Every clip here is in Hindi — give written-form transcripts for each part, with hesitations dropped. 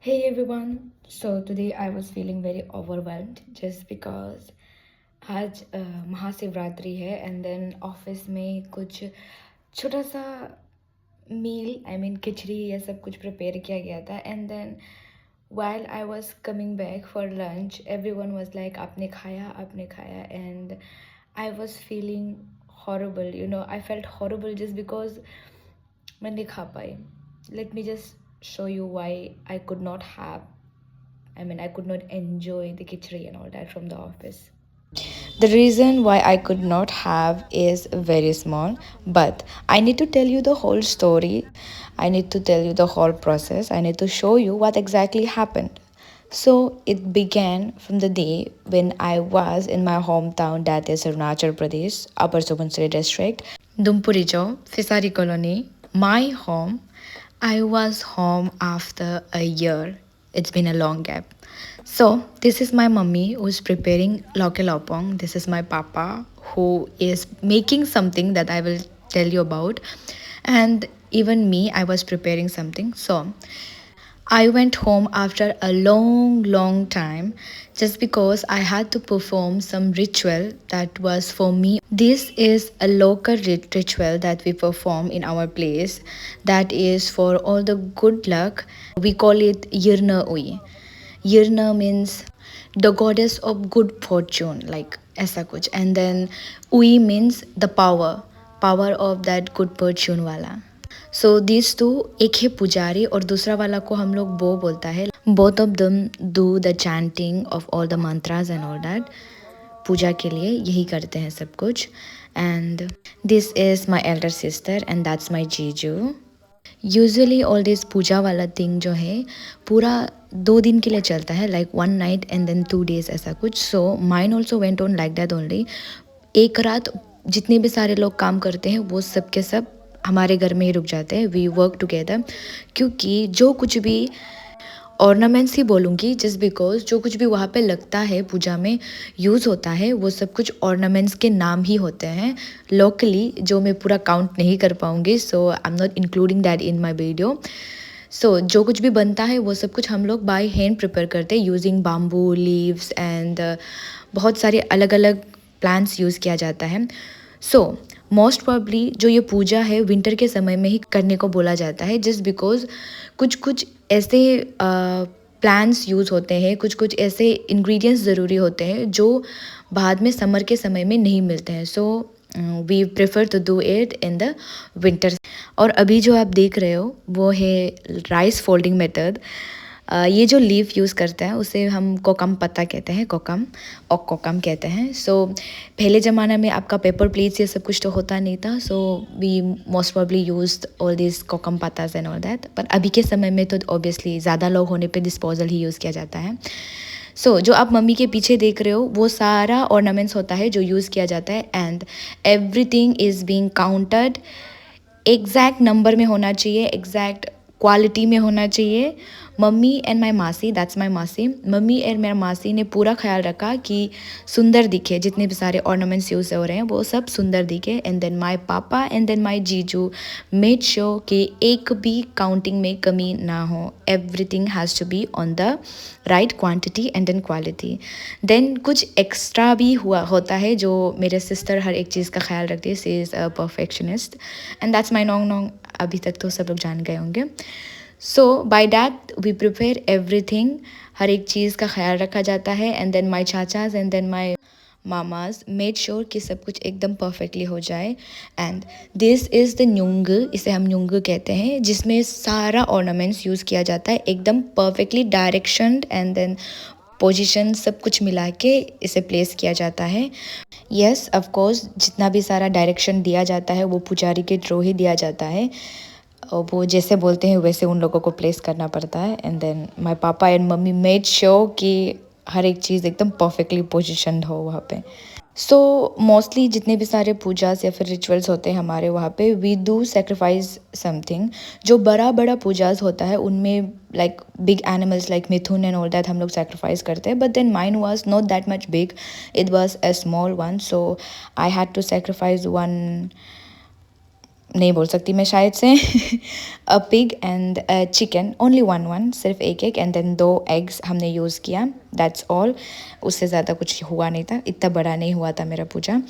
Hey everyone. So today I was feeling very overwhelmed just because आज महाशिवरात्रि है एंड देन ऑफिस में कुछ छोटा सा मील खिचड़ी ये सब कुछ प्रिपेयर किया गया था and then while I was coming back for lunch everyone was like आपने खाया and I was feeling horrible, I felt horrible just because मैं नहीं खा पाई. Let me just show you why I could not have, I could not enjoy the khichdi and all that from the office. The reason why I could not have is very small, but I need to tell you the whole story. I need to tell you the whole process. I need to show you what exactly happened. So it began from the day when I was in my hometown, that is Arunachal Pradesh, Upper Subansiri district, Dumpurijo, Fisari colony, my home. I was home after a year. It's been a long gap. So this is my mummy who's preparing loke lopong. This is my papa who is making something that I will tell you about. And even me, I was preparing something. So I went home after a long time just because I had to perform some ritual that was for me. This is a local ritual that we perform in our place that is for all the good luck. We call it Yirna Ui. Yirna means the goddess of good fortune, like ऐसा कुछ. And then Ui means the power of that good fortune वाला. सो दिस टू एक है पुजारी और दूसरा वाला को हम लोग बो बोलता है. Both of them do the chanting of all the mantras and all that. पूजा के लिए यही करते हैं सब कुछ. And this is my elder sister and that's my jiju. Usually all this पूजा वाला थिंग जो है पूरा 2 दिन के लिए चलता है, like 1 night and then 2 days ऐसा कुछ. So mine also went on like that only. एक रात जितने भी सारे लोग काम करते हैं वो सब के सब हमारे घर में ही रुक जाते हैं. वी वर्क टुगेदर, क्योंकि जो कुछ भी ऑर्नामेंट्स ही बोलूँगी जस्ट बिकॉज जो कुछ भी वहाँ पे लगता है पूजा में यूज़ होता है वो सब कुछ ऑर्नामेंट्स के नाम ही होते हैं लोकली, जो मैं पूरा काउंट नहीं कर पाऊँगी. So I am not including that in my video. So जो कुछ भी बनता है वो सब कुछ हम लोग बाय हैंड प्रिपेयर करते हैं यूजिंग बाम्बू लीव्स एंड बहुत सारे अलग अलग प्लांट्स यूज़ किया जाता है. सो मोस्ट प्रॉब्ली जो ये पूजा है विंटर के समय में ही करने को बोला जाता है जस्ट बिकॉज कुछ कुछ ऐसे प्लांट्स यूज़ होते हैं, कुछ कुछ ऐसे इंग्रेडिएंट्स ज़रूरी होते हैं जो बाद में समर के समय में नहीं मिलते हैं. So we prefer to do it in the winter. और अभी जो आप देख रहे हो वो है राइस फोल्डिंग मेथड. ये जो लीफ यूज़ करते हैं उसे हम कोकम पत्ता कहते हैं, कोकम और कोकम कहते हैं. सो पहले ज़माना में आपका पेपर प्लेट्स ये सब कुछ तो होता नहीं था. So we most probably used all this kokum पत्तास एंड ऑल दैट. पर अभी के समय में तो ऑब्वियसली ज़्यादा लोग होने पे डिस्पोजल ही यूज़ किया जाता है. सो जो आप मम्मी के पीछे देख रहे हो वो सारा ऑर्नामेंट्स होता है जो यूज़ किया जाता है. And everything is being counted. Exact number में होना चाहिए, एग्जैक्ट क्वालिटी में होना चाहिए. मम्मी एंड माई मासी, दैट्स माई मासी, मम्मी एंड मेरा मासी ने पूरा ख्याल रखा कि सुंदर दिखे, जितने भी सारे ऑर्नामेंट्स यूज़ हो रहे हैं वो सब सुंदर दिखे. एंड देन माई पापा एंड देन माई जीजू मेड श्योर कि एक भी काउंटिंग में कमी ना हो. Everything has to be on the right quantity and then quality. Then कुछ एक्स्ट्रा भी होता है जो मेरे सिस्टर हर एक चीज़ का ख्याल रखती है. She is a perfectionist and that's my नोंग. अभी तक तो सब लोग जान गए होंगे. So by that we prepare everything. हर एक चीज़ का ख्याल रखा जाता है. And then my chachas and then my mamas made sure कि सब कुछ एकदम परफेक्टली हो जाए. एंड दिस इज़ द न्यूंग, इसे हम न्यूंग कहते हैं, जिसमें सारा ऑर्नामेंट्स यूज़ किया जाता है एकदम perfectly direction and then position सब कुछ मिला के इसे प्लेस किया जाता है. येस ऑफ कोर्स जितना भी सारा डायरेक्शन दिया जाता है वो पुजारी के थ्रू ही दिया जाता है. और वो जैसे बोलते हैं वैसे उन लोगों को प्लेस करना पड़ता है. एंड देन माय पापा एंड मम्मी मेड श्योर कि हर एक चीज़ एकदम परफेक्टली पोजिशन्ड हो वहाँ पे. सो मोस्टली जितने भी सारे पूजास या फिर रिचुअल्स होते हैं हमारे वहाँ पे वी डू सेक्रीफाइस समथिंग. जो बड़ा बड़ा पूजास होता है उनमें like big animals like mithun and all that हम लोग सेक्रीफाइस करते हैं. But then mine was not that much big, it was a small one. So I had to sacrifice one नहीं बोल सकती मैं शायद say a pig and chicken, only one one, सिर्फ एक एक, एंड देन 2 एग्स हमने यूज़ किया, दैट्स ऑल। उससे ज़्यादा कुछ हुआ नहीं था, इतना बड़ा नहीं हुआ था मेरा पूजा।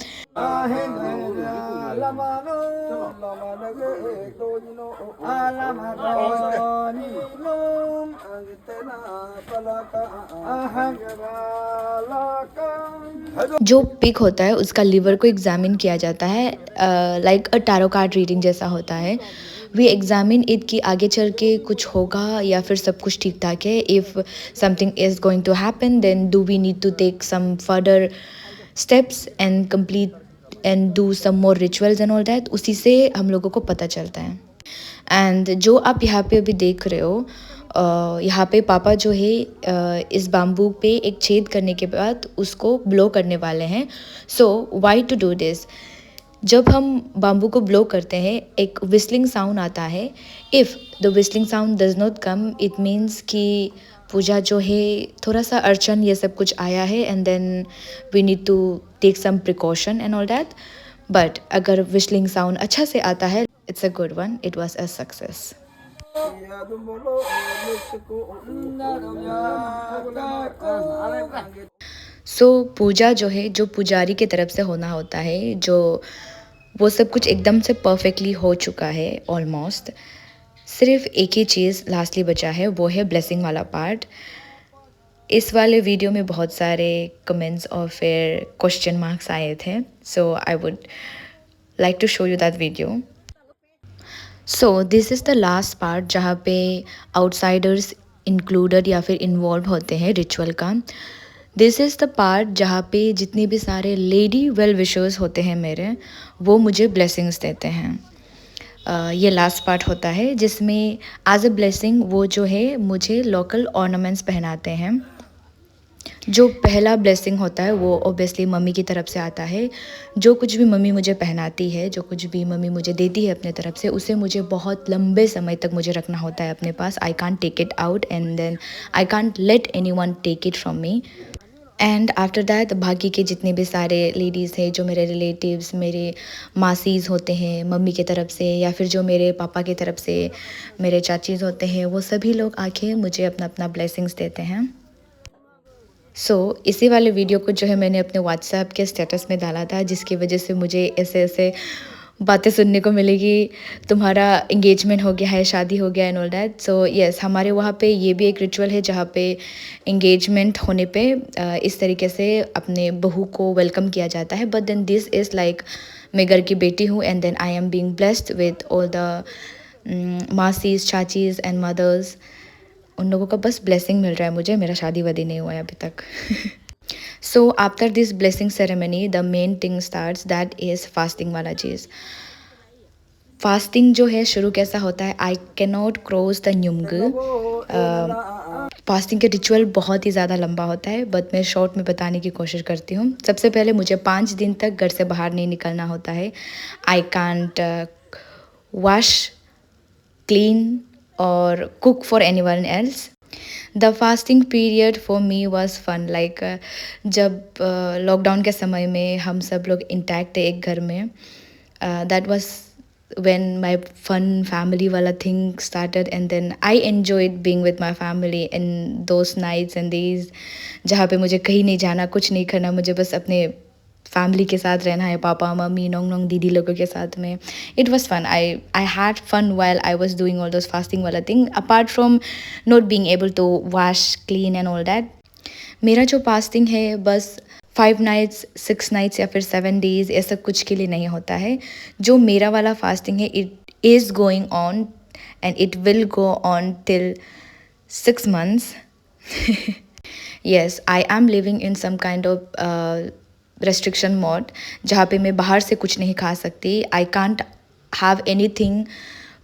जो पिग होता है उसका लिवर को एग्जामिन किया जाता है, like a tarot card reading जैसा होता है। वी एग्जामिन इट कि आगे चल के कुछ होगा या फिर सब कुछ ठीक ठाक है। If something is going to happen then do we need to take some further steps and complete and do some more rituals and all that, उसी से हम लोगों को पता चलता है। एंड जो आप यहाँ पे अभी देख रहे हो, यहाँ पे पापा जो है इस बाम्बू पे एक छेद करने के बाद उसको ब्लो करने वाले हैं। सो वाई टू डू दिस, जब हम बाम्बू को ब्लो करते हैं एक विस्लिंग साउंड आता है। If the whistling sound does not come it means कि पूजा जो है थोड़ा सा अड़चन ये सब कुछ आया है, and then we need to take some precaution and all that. But अगर विस्लिंग साउंड अच्छा से आता है, it's a good one, it was a success. So पूजा जो है, जो पुजारी की तरफ से होना होता है, जो वो सब कुछ एकदम से परफेक्टली हो चुका है ऑलमोस्ट। सिर्फ एक ही चीज़ लास्टली बचा है, वो है ब्लेसिंग वाला पार्ट। इस वाले वीडियो में बहुत सारे कमेंट्स और फिर क्वेश्चन मार्क्स आए थे, so I would like to show you that video. So this is the last part जहाँ पे आउटसाइडर्स इंक्लूडेड या फिर इन्वॉल्व होते हैं रिचुअल का। दिस इज़ द पार्ट जहाँ पे जितने भी सारे लेडी वेल विशर्स होते हैं मेरे, वो मुझे ब्लेसिंग्स देते हैं। ये लास्ट पार्ट होता है जिसमें एज अ ब्लेसिंग वो जो है मुझे लोकल ऑर्नामेंट्स पहनाते हैं। जो पहला ब्लेसिंग होता है वो ऑब्वियसली मम्मी की तरफ से आता है। जो कुछ भी मम्मी मुझे पहनाती है, जो कुछ भी मम्मी मुझे देती है अपने तरफ से, उसे मुझे बहुत लंबे समय तक मुझे रखना होता है अपने पास। I can't take it out and then I can't let anyone take it from me. And after that बाकी के जितने भी सारे लेडीज़ हैं, जो मेरे रिलेटिव्स, मेरे मासीज़ होते हैं मम्मी की तरफ से, या फिर जो मेरे पापा की तरफ से मेरे चाचीज़ होते हैं, वो सभी लोग आके मुझे अपना अपना ब्लेसिंग्स देते हैं। सो इसी वाले वीडियो को जो है मैंने अपने व्हाट्सएप के स्टेटस में डाला था, जिसकी वजह से मुझे ऐसे ऐसे बातें सुनने को मिलेगी, तुम्हारा एंगेजमेंट हो गया है, शादी हो गया and all that. So yes, हमारे वहाँ पे ये भी एक रिचुअल है जहाँ पे एंगेजमेंट होने पे इस तरीके से अपने बहू को वेलकम किया जाता है। But then this is like मैं घर की बेटी हूँ and then I am being blessed with all the masis, chachis and mothers. उन लोगों का बस ब्लेसिंग मिल रहा है मुझे, मेरा शादी वादी नहीं हुआ है अभी तक। So after this blessing ceremony the main thing starts, that is fasting वाला चीज़। फास्टिंग जो है शुरू कैसा होता है, I can not cross the न्युमग। फास्टिंग के रिचुअल बहुत ही ज़्यादा लंबा होता है, बट मैं शॉर्ट में बताने की कोशिश करती हूँ। सबसे पहले मुझे 5 दिन तक घर से बाहर नहीं निकलना होता है। आई कांट वॉश, क्लीन और cook for anyone else. The fasting period for me was fun, like जब लॉकडाउन के समय में हम सब लोग इंटैक्ट थे एक घर में, that was when my fun family wala thing started, and then I enjoyed being with my family in those nights and days जहाँ पे मुझे कहीं नहीं जाना, कुछ नहीं करना, मुझे बस अपने फैमिली के साथ रहना है, पापा मम्मी नोंग नोंग दीदी लोगों के साथ में। It was fun, I had fun while I was doing all those fasting वाला thing, apart from not being able to wash, clean and all that. मेरा जो फास्टिंग है बस 5 नाइट्स, 6 नाइट्स या फिर 7 डेज़ ऐसा कुछ के लिए नहीं होता है। जो मेरा वाला फास्टिंग है, it is going on and it will go on till 6 months. Yes, I am living in some kind of restriction mode, जहाँ पे मैं बाहर से कुछ नहीं खा सकती। I can't have anything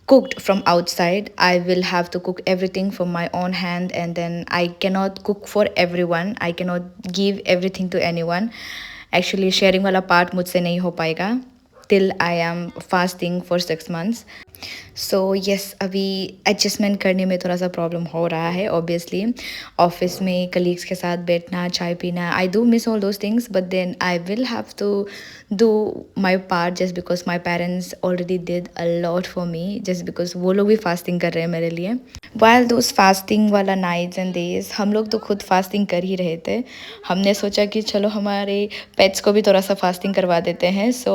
cooked from outside. I will have to cook everything from my own hand, and then I cannot cook for everyone. I cannot give everything to anyone. Actually sharing वाला part मुझसे नहीं हो पाएगा till I am fasting for 6 months. So yes, अभी एडजस्टमेंट करने में थोड़ा सा प्रॉब्लम हो रहा है ऑब्वियसली। ऑफिस में कलीग्स के साथ बैठना, चाय पीना, I do miss all those things, but then I will have to do my part just because my parents already did a lot for me, just because वो लोग भी फास्टिंग कर रहे हैं मेरे लिए। वाइल दोज फास्टिंग वाला नाइट्स एंड डेज, हम लोग तो खुद फास्टिंग कर ही रहे थे। हमने सोचा कि चलो हमारे पेट्स को भी थोड़ा सा फास्टिंग करवा देते हैं। So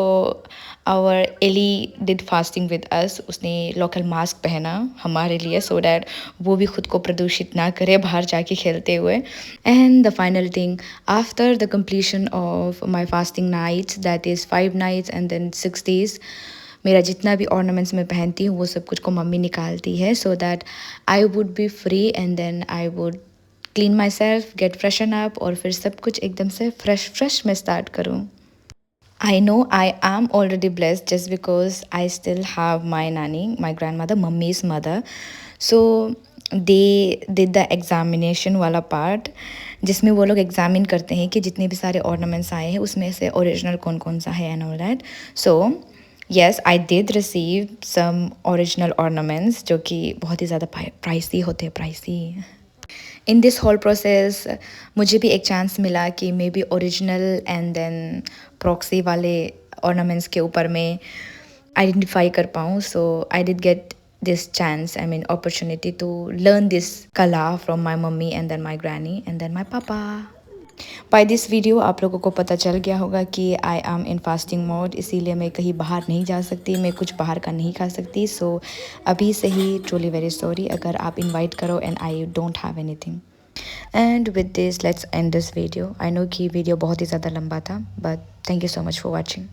our Ellie did fasting with us. उसने लोकल मास्क पहना हमारे लिए, सो डैट वो भी खुद को प्रदूषित ना करे बाहर जाके खेलते हुए। And the final thing, after the completion of my fasting nights, that is 5 nights and then 6 days, मेरा जितना भी ऑर्नामेंट्स मैं पहनती हूँ वो सब कुछ को मम्मी निकालती है, so that I would be free and then I would clean myself, get freshen up, और फिर सब कुछ एकदम से फ्रेश मैं स्टार्ट करूँ। I know I am already blessed just because I still have my nanny, my grandmother, mummy's mother. So they did the examination वाला part, जिसमें वो लोग एग्जामिन करते हैं कि जितने भी सारे ऑर्नामेंट्स आए हैं उसमें से ओरिजिनल कौन कौन सा है and all that. So yes, I did receive some original ornaments जो कि बहुत ही ज़्यादा प्राइसी होते हैं, pricey. In this whole process मुझे भी एक चांस मिला कि maybe original and then proxy वाले ऑर्नामेंट्स के ऊपर मैं आइडेंटिफाई कर पाऊँ। So I did get this chance, I mean opportunity to learn this kala from my mummy and then my granny and then my papa. By this video आप लोगों को पता चल गया होगा कि I am in fasting mode, इसीलिए मैं कहीं बाहर नहीं जा सकती, मैं कुछ बाहर का नहीं खा सकती। सो अभी से ही ट्रूली वेरी सॉरी अगर आप इनवाइट करो and I don't have anything. And with this let's end this video. I know कि वीडियो बहुत ही ज़्यादा लंबा था, but thank you so much for watching.